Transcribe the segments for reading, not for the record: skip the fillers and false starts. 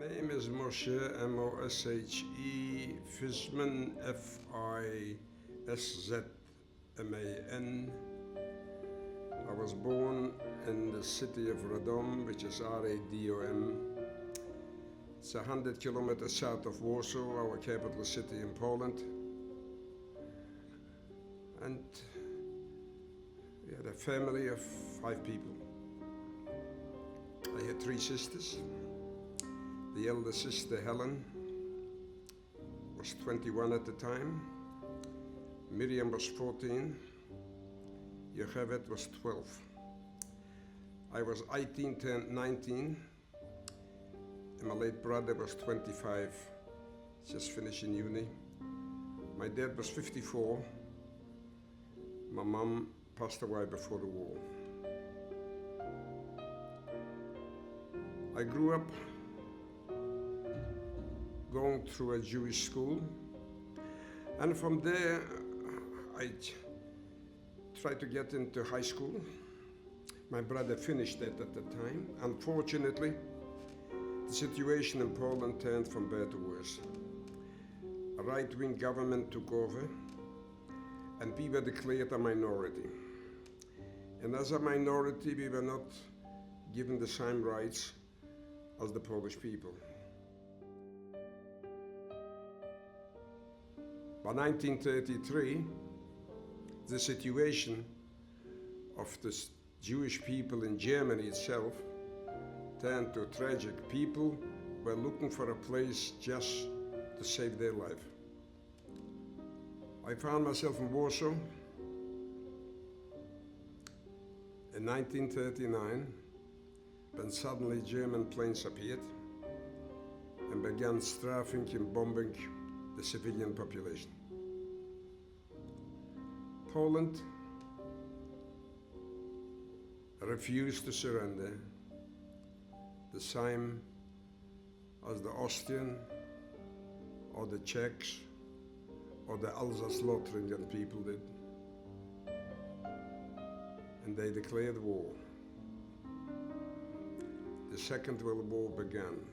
name is Moshe, M-O-S-H-E, Fiszman, F-I-S-Z-M-A-N. I was born in the city of Radom, which is R-A-D-O-M. It's 100 kilometers south of Warsaw, our capital city in Poland. And we had a family of 5 people. I had 3 sisters. The elder sister, Helen, was 21 at the time. Miriam was 14. Yocheved was 12. I was 18, turned 19. And my late brother was 25, just finishing uni. My dad was 54. My mom passed away before the war. I grew up going through a Jewish school, and from there I tried to get into high school. My brother finished that at the time. Unfortunately, the situation in Poland turned from bad to worse. A right-wing government took over, and we were declared a minority. And as a minority, we were not given the same rights as the Polish people. By 1933, the situation of the Jewish people in Germany itself turned to tragic. People were looking for a place just to save their life. I found myself in Warsaw in 1939, when suddenly German planes appeared and began strafing and bombing the civilian population. Poland refused to surrender, the same as the Austrian or the Czechs or the Alsace-Lothringen people did. And they declared war. The Second World War began.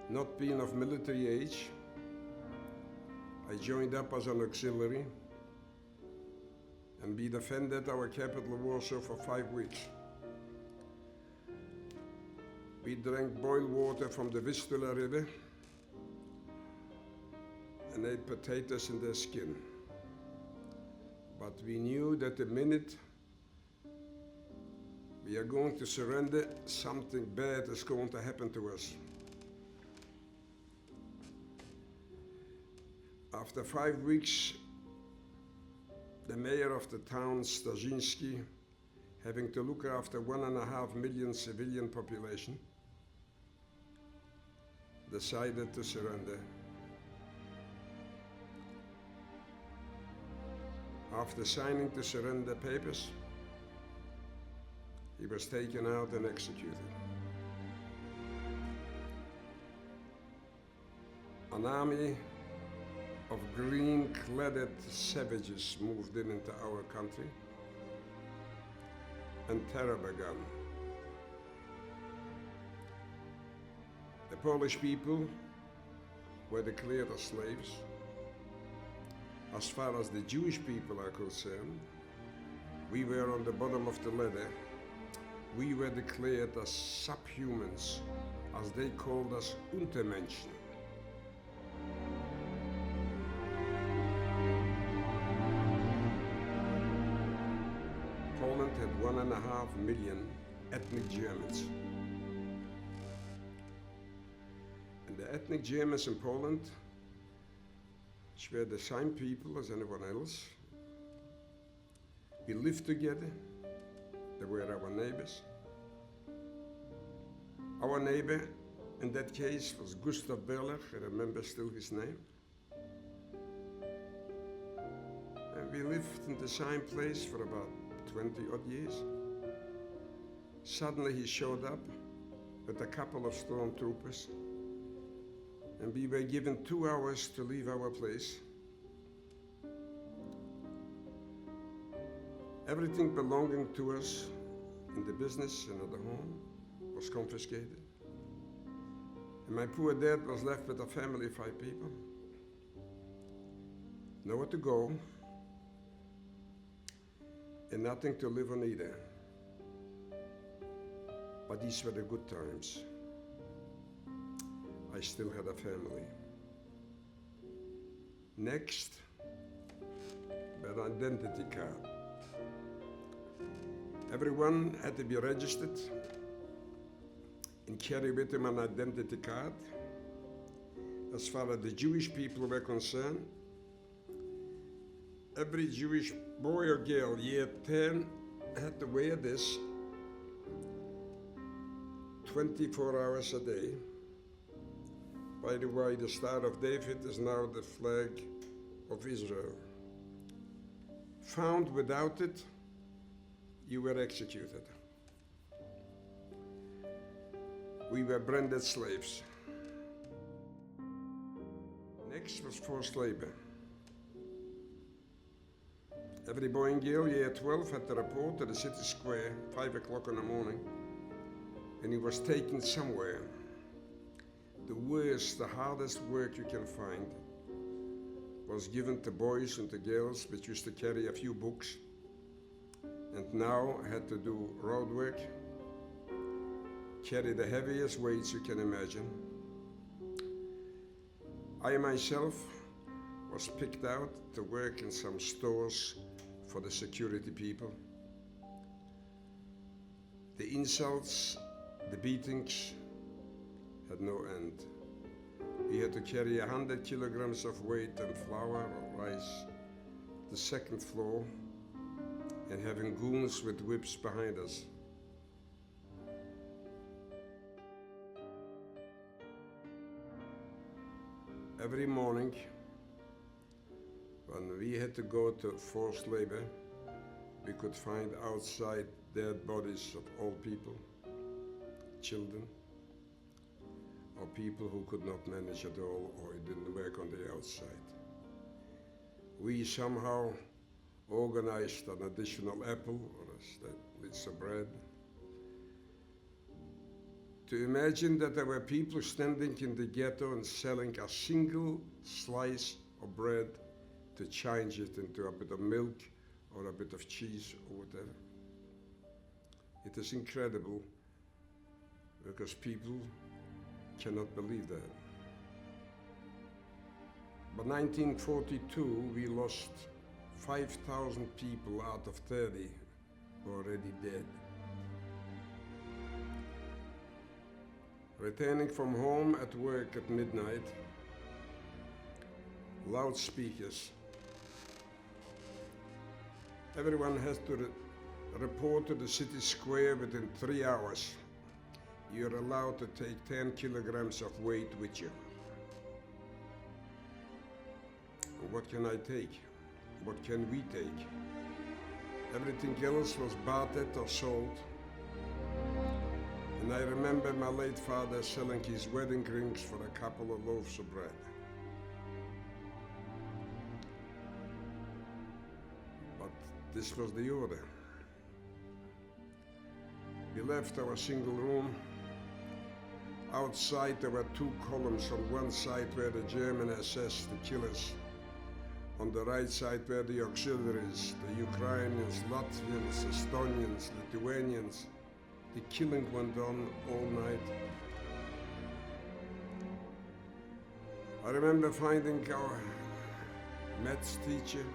Not being of military age, I joined up as an auxiliary, and we defended our capital Warsaw for 5 weeks. We drank boiled water from the Vistula River and ate potatoes in their skin. But we knew that the minute we are going to surrender, something bad is going to happen to us. After 5 weeks, the mayor of the town, Starzyński, having to look after 1.5 million civilian population, decided to surrender. After signing the surrender papers, he was taken out and executed. An army of green-cladded savages moved in into our country, and terror began. The Polish people were declared as slaves. As far as the Jewish people are concerned, we were on the bottom of the ladder. We were declared as subhumans, as they called us Untermenschen. Poland had 1.5 million ethnic Germans. And the ethnic Germans in Poland, which were the same people as anyone else, we lived together. They were our neighbors. Our neighbor in that case was Gustav Berler, I remember still his name. And we lived in the same place for about 20 odd years. Suddenly he showed up with a couple of stormtroopers, and we were given 2 hours to leave our place. Everything belonging to us in the business and at the home was confiscated. And my poor dad was left with a family of 5 people. Nowhere to go, and nothing to live on either. But these were the good times. I still had a family. Next, an identity card. Everyone had to be registered and carry with them an identity card. As far as the Jewish people were concerned, every Jewish boy or girl, year 10, had to wear this 24 hours a day. By the way, the Star of David is now the flag of Israel. Found without it, you were executed. We were branded slaves. Next was forced labor. Every boy and girl, year 12, had to report to the city square, 5 o'clock in the morning, and he was taken somewhere. The worst, the hardest work you can find was given to boys and to girls, which used to carry a few books, and now had to do road work, carry the heaviest weights you can imagine. I myself was picked out to work in some stores for the security people. The insults, the beatings had no end. We had to carry 100 kilograms of weight and flour or rice to the second floor and having goons with whips behind us. Every morning, when we had to go to forced labor, we could find outside dead bodies of old people, children, or people who could not manage at all or it didn't work on the outside. We somehow organized an additional apple or a piece of bread. To imagine that there were people standing in the ghetto and selling a single slice of bread to change it into a bit of milk or a bit of cheese or whatever. It is incredible because people cannot believe that. By 1942, we lost 5,000 people out of 30 were already dead. Returning from home at work at midnight, loudspeakers. Everyone has to report to the city square within 3 hours. You're allowed to take 10 kilograms of weight with you. What can I take? What can we take? Everything else was bartered or sold. And I remember my late father selling his wedding rings for a couple of loaves of bread. But this was the order. We left our single room. Outside there were 2 columns. On one side were the German SS, the killers. On the right side were the auxiliaries, the Ukrainians, Latvians, Estonians, Lithuanians. The killing went on all night. I remember finding our maths teacher.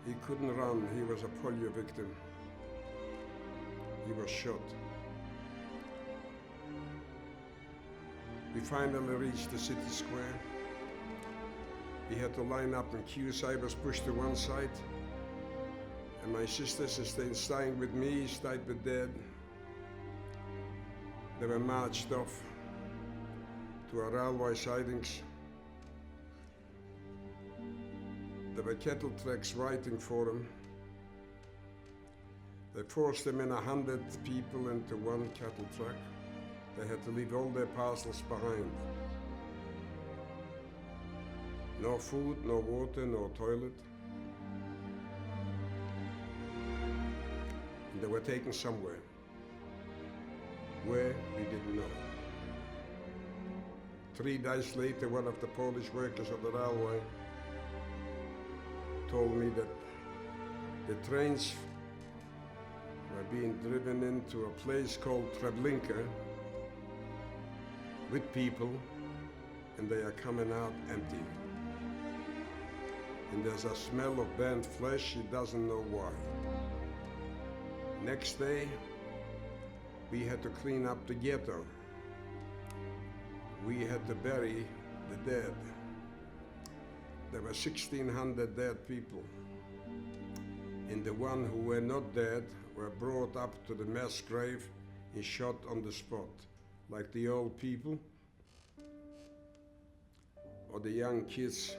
He couldn't run, he was a polio victim. He was shot. We finally reached the city square. We had to line up in queues. I was pushed to one side. And my sisters stayed staying with me, stayed with Dad. They were marched off to our railway sidings. There were cattle trucks waiting for them. They forced them in 100 people into one cattle truck. They had to leave all their parcels behind. No food, no water, no toilet. And they were taken somewhere. Where, we didn't know. 3 days later, one of the Polish workers on the railway told me that the trains were being driven into a place called Treblinka with people, and they are coming out empty. And there's a smell of burnt flesh, he doesn't know why. Next day, we had to clean up the ghetto. We had to bury the dead. There were 1,600 dead people. And the ones who were not dead were brought up to the mass grave and shot on the spot, like the old people or the young kids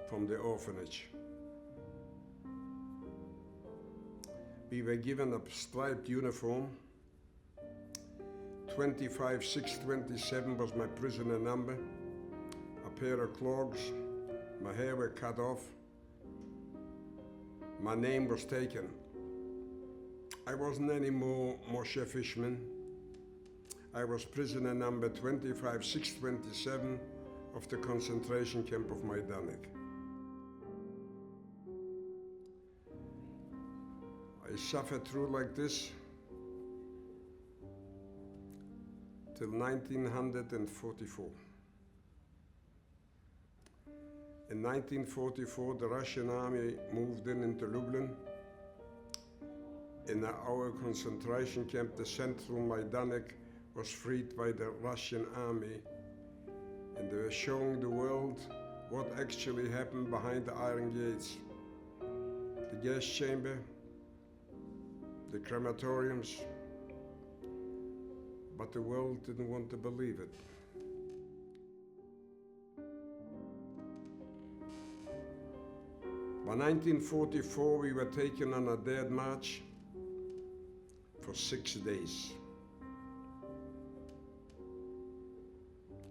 from the orphanage. We were given a striped uniform. 25627 was my prisoner number. A pair of clogs, my hair were cut off. My name was taken. I wasn't anymore Moshe Fiszman. I was prisoner number 25627 of the concentration camp of Majdanek. I suffered through like this till 1944. In 1944, the Russian army moved into Lublin. In our concentration camp, the central Majdanek was freed by the Russian army, and they were showing the world what actually happened behind the iron gates. The gas chamber, the crematoriums, but the world didn't want to believe it. By 1944, we were taken on a dead march for 6 days.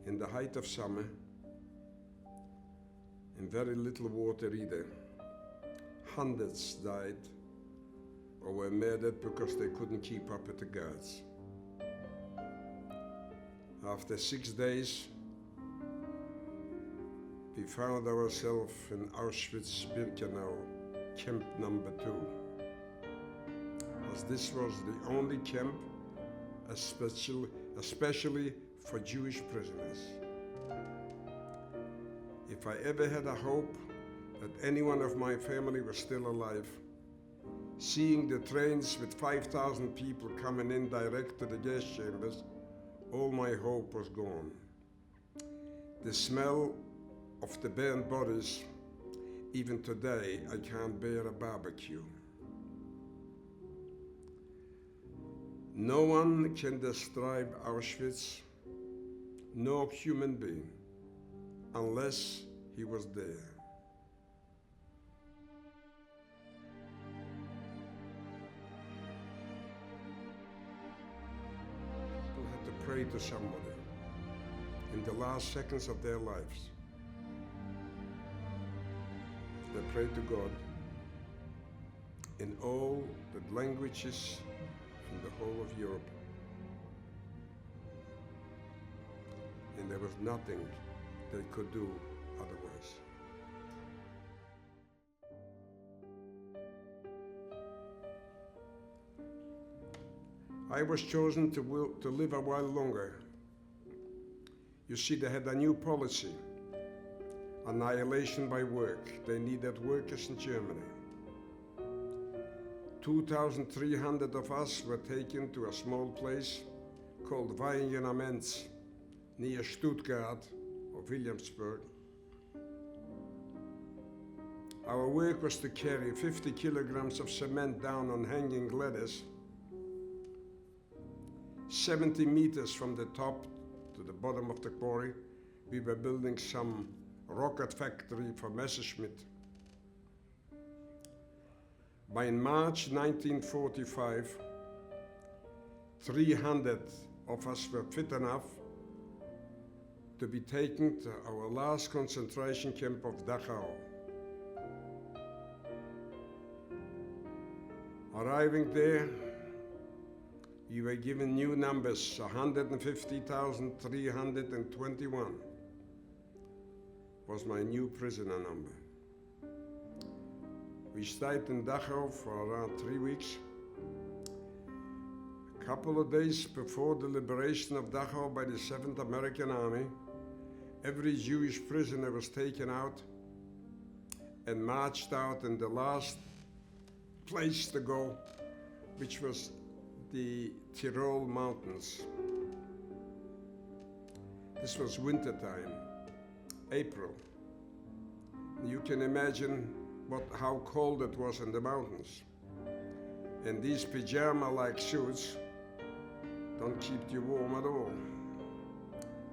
In the height of summer, and very little water either. Hundreds died or were murdered because they couldn't keep up with the guards. After 6 days, we found ourselves in Auschwitz-Birkenau, camp number 2. As this was the only camp, especially for Jewish prisoners. If I ever had a hope that anyone of my family was still alive, seeing the trains with 5,000 people coming in direct to the gas chambers, all my hope was gone. The smell of the burnt bodies, even today, I can't bear a barbecue. No one can describe Auschwitz, no human being, unless he was there. People had to pray to somebody in the last seconds of their lives. They prayed to God in all the languages from the whole of Europe. And there was nothing they could do otherwise. I was chosen to live a while longer. You see, they had a new policy. Annihilation by work. They needed workers in Germany. 2,300 of us were taken to a small place called Weihenaments, near Stuttgart or Williamsburg. Our work was to carry 50 kilograms of cement down on hanging ladders, 70 meters from the top to the bottom of the quarry. We were building some rocket factory for Messerschmitt. By March 1945, 300 of us were fit enough to be taken to our last concentration camp of Dachau. Arriving there, we were given new numbers, 150,321 was my new prisoner number. We stayed in Dachau for around 3 weeks. A couple of days before the liberation of Dachau by the 7th American Army, every Jewish prisoner was taken out and marched out in the last place to go, which was the Tyrol Mountains. This was wintertime, April. You can imagine how cold it was in the mountains. And these pajama-like suits don't keep you warm at all.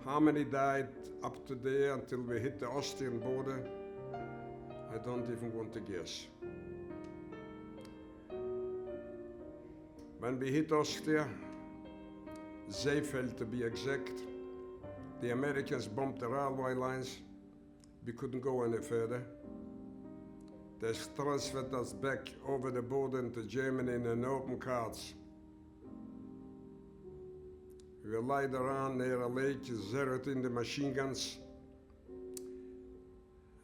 How many died up to there until we hit the Austrian border? I don't even want to guess. When we hit Austria, Seefeld to be exact, the Americans bombed the railway lines. We couldn't go any further. They transferred us back over the border into Germany in an open carts. We were laid around near a lake, zeroed in the machine guns,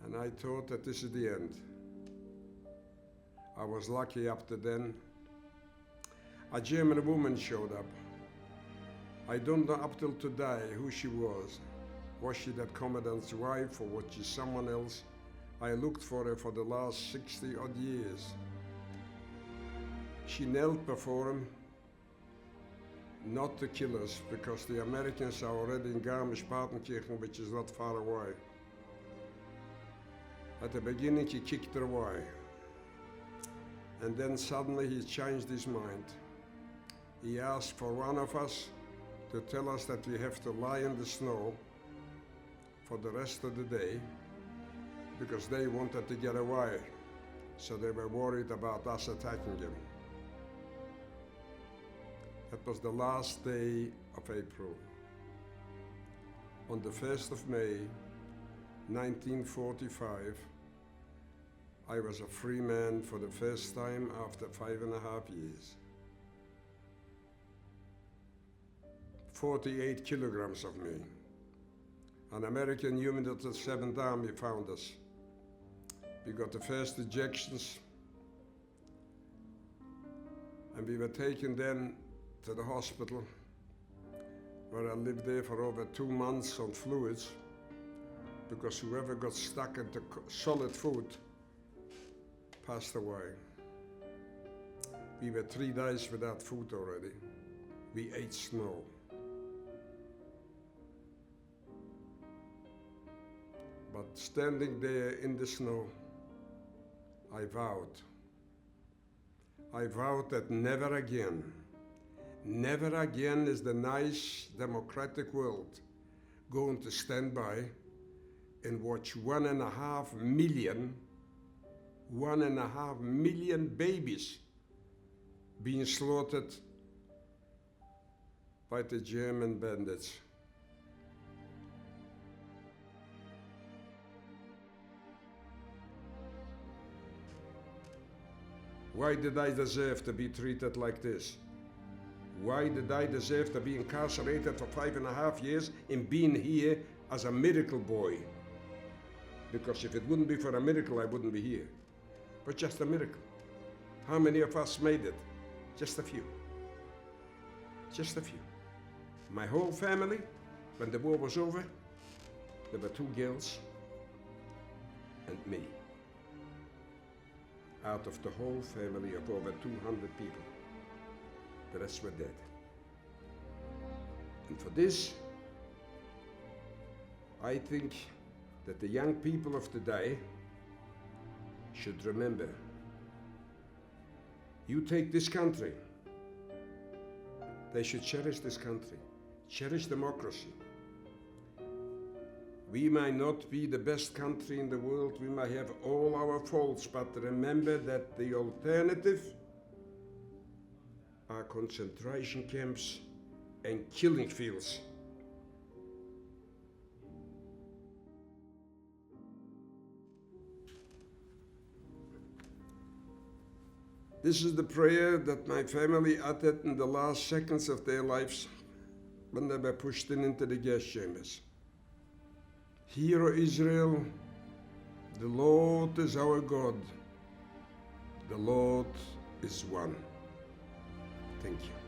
and I thought that this is the end. I was lucky up to then. A German woman showed up. I don't know up till today who she was. Was she that commandant's wife or was she someone else? I looked for her for the last 60 odd years. She knelt before him, not to kill us, because the Americans are already in Garmisch-Partenkirchen, which is not far away. At the beginning he kicked her away, and then suddenly he changed his mind. He asked for one of us to tell us that we have to lie in the snow for the rest of the day because they wanted to get away, so they were worried about us attacking them. That was the last day of April. On the 1st of May, 1945, I was a free man for the first time after 5.5 years. 48 kilograms of me. An American unit of the 7th Army found us. We got the first ejections, and we were taken then to the hospital, where I lived there for over 2 months on fluids, because whoever got stuck into solid food passed away. We were 3 days without food already. We ate snow. But standing there in the snow, I vowed that never again is the nice democratic world going to stand by and watch 1.5 million babies being slaughtered by the German bandits. Why did I deserve to be treated like this? Why did I deserve to be incarcerated for 5.5 years and being here as a miracle boy? Because if it wouldn't be for a miracle, I wouldn't be here. But just a miracle. How many of us made it? Just a few. Just a few. My whole family, when the war was over, there were 2 girls and me. Out of the whole family of over 200 people. The rest were dead. And for this, I think that the young people of today should remember. You take this country, they should cherish this country, cherish democracy. We might not be the best country in the world, we might have all our faults, but remember that the alternative are concentration camps and killing fields. This is the prayer that my family uttered in the last seconds of their lives when they were pushed into the gas chambers. Hear, O Israel, the Lord is our God. The Lord is one. Thank you.